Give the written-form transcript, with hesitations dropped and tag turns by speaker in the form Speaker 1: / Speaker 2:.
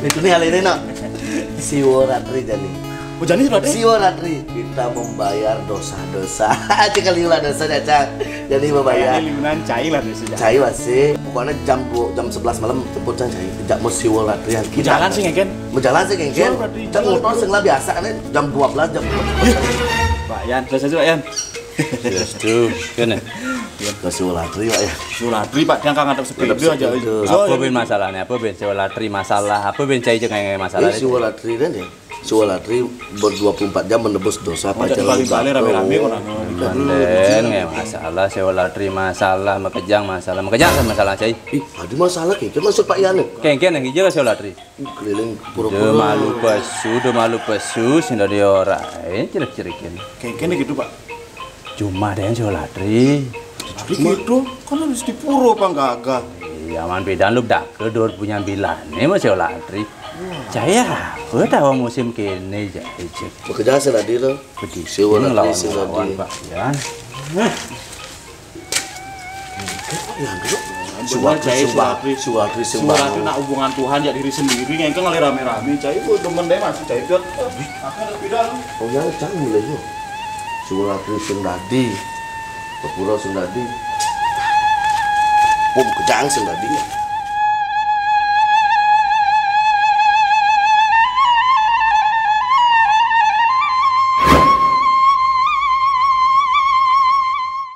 Speaker 1: Itu nih hal ini nak. Siworatri jadi.
Speaker 2: Oh jadi Raden?
Speaker 1: Siworatri kita membayar dosa-dosa. Aja kali ulah dosa aja. Jadi membayar.
Speaker 2: Ini liunan cai lah dosa.
Speaker 1: Cai masih. Pokoknya jam 11 malam jemput cai. Tidak mau siworatri kita.
Speaker 2: Jalan sih ngeken.
Speaker 1: Mau jalan sih ngeken. Jam motor sing lah biasa kan jam 12 jam.
Speaker 2: Pak Yan, selesai Pak Yan.
Speaker 3: Tuh, kene.
Speaker 1: Ke siworatri Pak ya.
Speaker 2: Sulatri Pak, dia kan ngadep sepeda aja.
Speaker 3: Apa ben masalahnya? Apa ben Siwolatri masalah? Apa ben cai cengeng masalah?
Speaker 1: Siworatri kan ya. Siwolatri ber-24 jam menebus dosa pacaran.
Speaker 2: Kali-kali rame-rame orang.
Speaker 3: Manden nggak masalah Siwolatri masalah, makejang sama masalah cai.
Speaker 1: Ih, ada masalah kayaknya maksud Pak Yan.
Speaker 3: Kengken yang hijau Siwolatri.
Speaker 1: Keliling
Speaker 3: Do
Speaker 1: pura-pura.
Speaker 3: malu pesu, sing dari ora. Cirik-cirikin.
Speaker 2: Kayaknya gitu Pak.
Speaker 3: Cuma ada yang Siwolatri.
Speaker 2: Gitu, kan harus di puro Pak gagah.
Speaker 3: Iya, man bedan lu dak kedor punya bilan. Ini mah Siwolatri. Caya, gue tahu musim kene jadi cek.
Speaker 1: Bekerja seladi lo.
Speaker 3: Begitu
Speaker 1: Siwolatri
Speaker 3: lawan
Speaker 1: seladi.
Speaker 3: Pak ya.
Speaker 1: Siwolatri
Speaker 2: Sulatri
Speaker 1: sembah.
Speaker 2: nak hubungan Tuhan ya diri sendiri ngengke ngali rame-rame. Cai bu demen deh masih cai piot. Akhirnya beda.
Speaker 1: Oh ya, jangan mulai yo. Siwolatri sendadi. Pura sendadi. Oh, bekerjaan sendadi.